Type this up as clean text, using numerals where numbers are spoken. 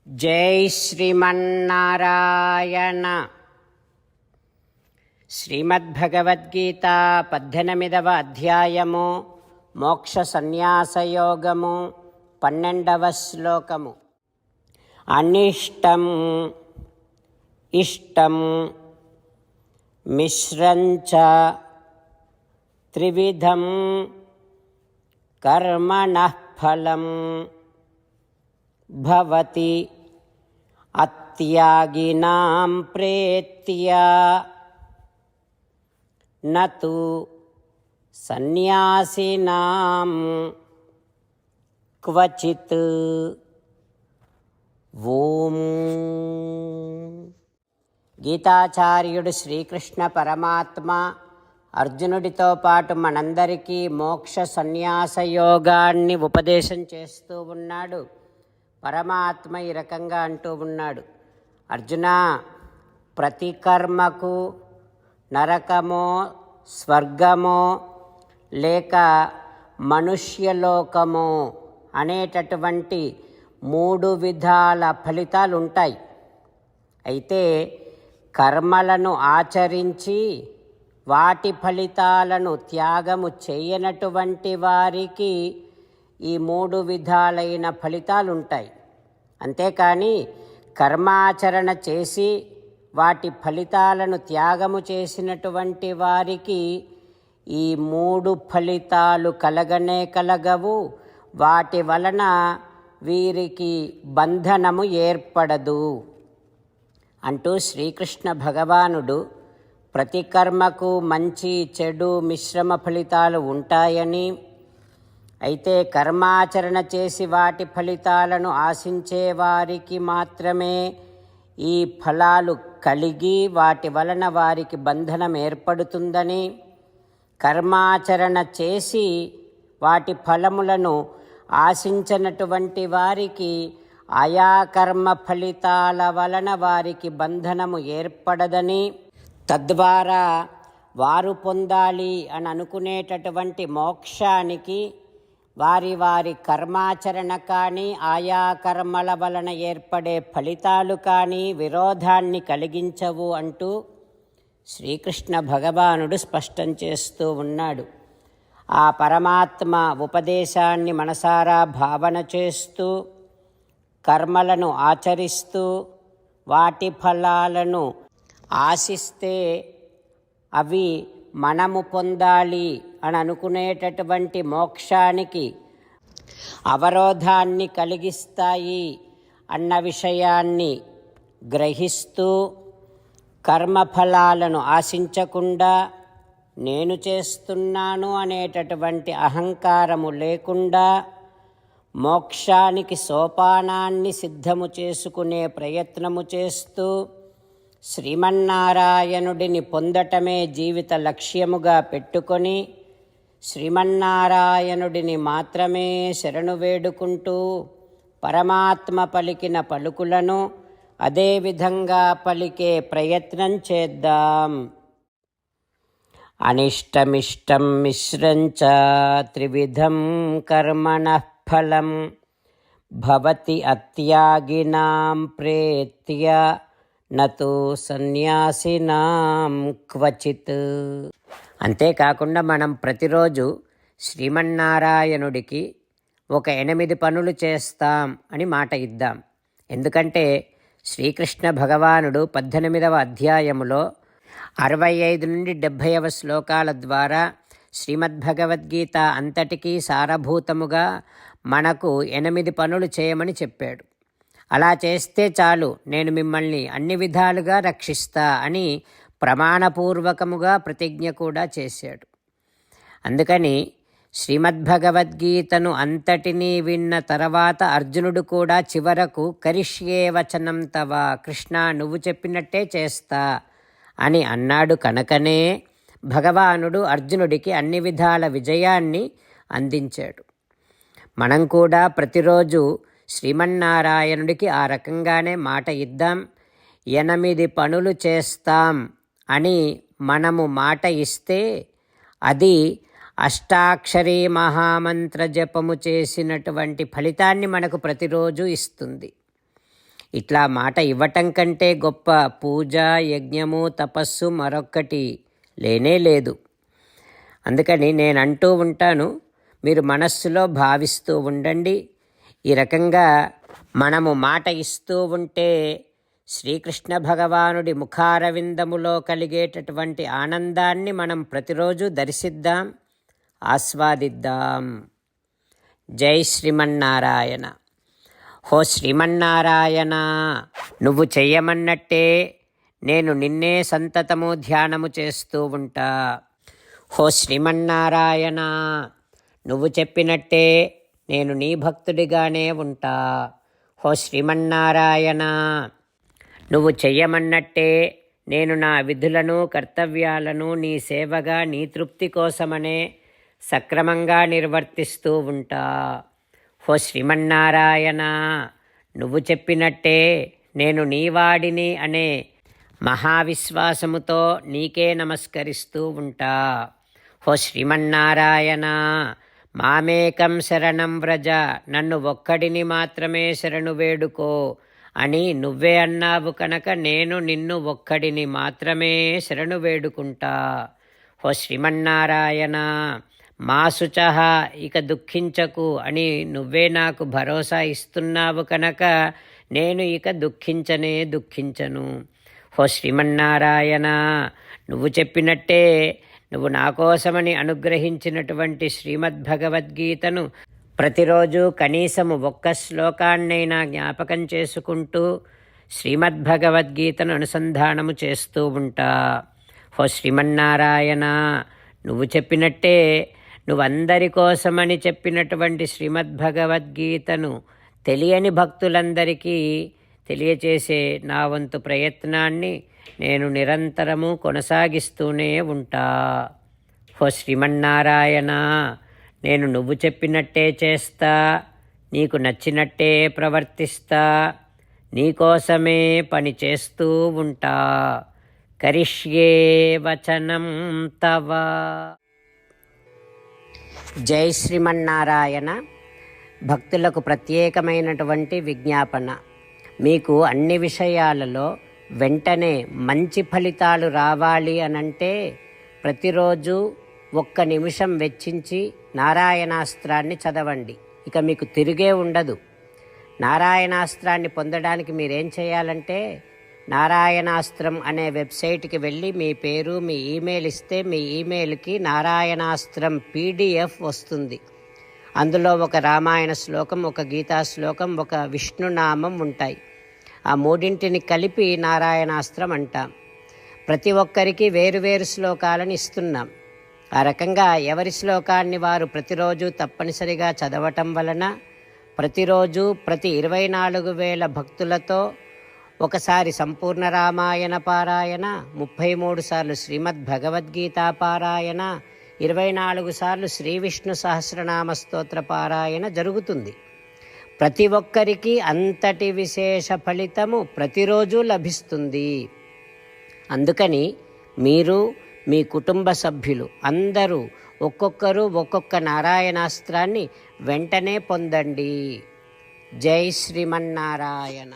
జై శ్రీమన్నారాయణ. శ్రీమద్భగవద్గీత 18వ అధ్యాయము మోక్ష సన్యాసయోగము 12వ శ్లోకము. అనిష్టం ఇష్టం మిశ్రంచ త్రివిధం కర్మణః ఫలం భవతి అత్యాగినాం ప్రేత్య నతు సన్యాసినాం క్వచిత్. ఓం. గీతాచార్యుడు శ్రీకృష్ణ పరమాత్మ అర్జునుడితో పాటు మనందరికీ మోక్ష సన్యాస యోగాన్ని ఉపదేశం చేస్తూ ఉన్నాడు. పరమాత్మ ఈ రకంగా అంటూ ఉన్నాడు, అర్జున, ప్రతి కర్మకు నరకమో స్వర్గమో లేక మనుష్యలోకమో అనేటటువంటి 3 విధాల ఫలితాలు ఉంటాయి. అయితే కర్మలను ఆచరించి వాటి ఫలితాలను త్యాగము చేయనటువంటి వారికి ఈ 3 విధాలైన ఫలితాలు ఉంటాయి. అంతేకాని కర్మాచరణ చేసి వాటి ఫలితాలను త్యాగము చేసినటువంటి వారికి ఈ 3 ఫలితాలు కలగనే కలగవు. వాటి వలన వీరికి బంధనము ఏర్పడదు అంటూ శ్రీకృష్ణ భగవానుడు ప్రతి కర్మకు మంచి చెడు మిశ్రమ ఫలితాలు ఉంటాయని, అయితే కర్మాచరణ చేసి వాటి ఫలితాలను ఆశించే వారికి మాత్రమే ఈ ఫలాలు కలిగి వాటి వలన వారికి బంధనం ఏర్పడుతుందని, కర్మాచరణ చేసి వాటి ఫలములను ఆశించనటువంటి వారికి ఆయా కర్మ ఫలితాల వలన వారికి బంధనము ఏర్పడదని, తద్వారా వారు పొందాలి అని అనుకునేటటువంటి మోక్షానికి వారి వారి కర్మాచరణ కానీ ఆయా కర్మల వలన ఏర్పడే ఫలితాలు కానీ విరోధాన్ని కలిగించవు అంటూ శ్రీకృష్ణ భగవానుడు స్పష్టం చేస్తూ ఉన్నాడు. ఆ పరమాత్మ ఉపదేశాన్ని మనసారా భావన చేస్తూ కర్మలను ఆచరిస్తూ వాటి ఫలాలను ఆశిస్తే అవి మనము పొందాలి అని అనుకునేటటువంటి మోక్షానికి అవరోధాన్ని కలిగిస్తాయి అన్న విషయాన్ని గ్రహిస్తూ కర్మఫలాలను ఆశించకుండా నేను చేస్తున్నాను అనేటటువంటి అహంకారము లేకుండా మోక్షానికి సోపానాన్ని సిద్ధము చేసుకునే ప్రయత్నము చేస్తూ శ్రీమన్నారాయణుడిని పొందటమే జీవిత లక్ష్యముగా పెట్టుకొని శ్రీమన్నారాయణుడిని మాత్రమే శరణు వేడుకుంటూ పరమాత్మ పలికిన పలుకులను అదేవిధంగా పలికే ప్రయత్నం చేద్దాం. అనిష్టమిష్టం మిశ్రంచ త్రివిధం కర్మణః ఫలం భవతి అత్యాగినాం ప్రేత్య నతు సన్యాసినాం క్వచిత్. అంతేకాకుండా మనం ప్రతిరోజు శ్రీమన్నారాయణుడికి ఒక 8 పనులు చేస్తాం అని మాట ఇద్దాం. ఎందుకంటే శ్రీకృష్ణ భగవానుడు 18వ అధ్యాయములో 65 నుండి 70వ శ్లోకాల ద్వారా శ్రీమద్భగవద్గీత అంతటికీ సారభూతముగా మనకు 8 పనులు చేయమని చెప్పాడు. అలా చేస్తే చాలు, నేను మిమ్మల్ని అన్ని విధాలుగా రక్షిస్తా అని ప్రమాణపూర్వకముగా ప్రతిజ్ఞ కూడా చేశాడు. అందుకని శ్రీమద్భగవద్గీతను అంతటినీ విన్న తర్వాత అర్జునుడు కూడా చివరకు కరిష్యే వచనం తవ, కృష్ణ నువ్వు చెప్పినట్టే చేస్తా అని అన్నాడు. కనుకనే భగవానుడు అర్జునుడికి అన్ని విధాల విజయాన్ని అందించాడు. మనం కూడా ప్రతిరోజు శ్రీమన్నారాయణుడికి ఆ రకంగానే మాట ఇద్దాం. 8 పనులు చేస్తాం అని మనము మాట ఇస్తే అది అష్టాక్షరీ మహామంత్ర జపము చేసినటువంటి ఫలితాన్ని మనకు ప్రతిరోజు ఇస్తుంది. ఇట్లా మాట ఇవ్వటం కంటే గొప్ప పూజ, యజ్ఞము, తపస్సు మరొక్కటి లేనే లేదు. అందుకని నేను అంటూ ఉంటాను, మీరు మనస్సులో భావిస్తూ ఉండండి. ఈ రకంగా మనము మాట ఇస్తూ ఉంటే శ్రీకృష్ణ భగవానుడి ముఖారవిందములో కలిగేటటువంటి ఆనందాన్ని మనం ప్రతిరోజు దర్శిద్దాం, ఆస్వాదిద్దాం. జై శ్రీమన్నారాయణ. హో శ్రీమన్నారాయణ, నువ్వు చెయ్యమన్నట్టే నేను నిన్నే సంతతము ధ్యానము చేస్తూ ఉంటా. హో శ్రీమన్నారాయణ, నువ్వు చెప్పినట్టే నేను నీ భక్తుడిగానే ఉంటా. హో శ్రీమన్నారాయణ, నువ్వు చెయ్యమన్నట్టే నేను నా విధులను, కర్తవ్యాలను నీ సేవగా, నీ తృప్తి కోసమనే సక్రమంగా నిర్వర్తిస్తూ ఉంటా. హో శ్రీమన్నారాయణ, నువ్వు చెప్పినట్టే నేను నీవాడిని అనే మహావిశ్వాసముతో నీకే నమస్కరిస్తూ ఉంటా. హో శ్రీమన్నారాయణ, మామేకం శరణం వ్రజ, నన్ను ఒక్కడిని మాత్రమే శరణు వేడుకో అని నువ్వే అన్నావు కనుక నేను నిన్ను ఒక్కడిని మాత్రమే శరణు వేడుకుంటా. హో శ్రీమన్నారాయణ, మా శుచః, ఇక దుఃఖించకు అని నువ్వే నాకు భరోసా ఇస్తున్నావు కనుక నేను ఇక దుఃఖించను. హో శ్రీమన్నారాయణ, నువ్వు చెప్పినట్టే నువ్వు నా కోసమని అనుగ్రహించినటువంటి శ్రీమద్భగవద్గీతను ప్రతిరోజు కనీసము ఒక్క శ్లోకాన్నైనా జ్ఞాపకం చేసుకుంటూ శ్రీమద్భగవద్గీతను అనుసంధానము చేస్తూ ఉంటా. హో శ్రీమన్నారాయణ, నువ్వు చెప్పినట్టే నువ్వు అందరి కోసమని చెప్పినటువంటి శ్రీమద్భగవద్గీతను తెలియని భక్తులందరికీ తెలియచేసే నా వంతు ప్రయత్నాన్ని నేను నిరంతరము కొనసాగిస్తూనే ఉంటా. హో శ్రీమన్నారాయణ, నేను నువ్వు చెప్పినట్టే చేస్తా, నీకు నచ్చినట్టే ప్రవర్తిస్తా, నీకోసమే పని చేస్తూ ఉంటా. కరిష్యే వచనం తవ. జై శ్రీమన్నారాయణ. భక్తులకు ప్రత్యేకమైనటువంటి విజ్ఞాపన. మీకు అన్ని విషయాలలో వెంటనే మంచి ఫలితాలు రావాలి అనంటే ప్రతిరోజు 1 నిమిషం వెచ్చించి నారాయణాస్త్రాన్ని చదవండి. ఇక మీకు తిరిగే ఉండదు. నారాయణాస్త్రాన్ని పొందడానికి మీరేం చేయాలంటే నారాయణాస్త్రం అనే వెబ్సైట్కి వెళ్ళి మీ పేరు, మీ ఈమెయిల్ ఇస్తే మీ ఈమెయిల్కి నారాయణాస్త్రం PDF వస్తుంది. అందులో ఒక రామాయణ శ్లోకం, ఒక గీతా శ్లోకం, ఒక విష్ణునామం ఉంటాయి. ఆ మూడింటిని కలిపి నారాయణాస్త్రం అంటాం. ప్రతి ఒక్కరికి వేరువేరు శ్లోకాలను ఇస్తున్నాం. ఆ రకంగా ఎవరి శ్లోకాన్ని వారు ప్రతిరోజు తప్పనిసరిగా చదవటం వలన ప్రతిరోజు ప్రతి 24,000 భక్తులతో ఒకసారి సంపూర్ణ రామాయణ పారాయణ, 33 సార్లు శ్రీమద్భగవద్గీత పారాయణ, 24 సార్లు శ్రీ విష్ణు సహస్రనామ స్తోత్ర పారాయణ జరుగుతుంది. ప్రతి ఒక్కరికి అంతటి విశేష ఫలితము ప్రతిరోజు లభిస్తుంది. అందుకని మీరు, మీ కుటుంబ సభ్యులు అందరూ ఒక్కొక్కరు ఒక్కొక్క నారాయణాస్త్రాన్ని వెంటనే పొందండి. జై శ్రీమన్నారాయణ.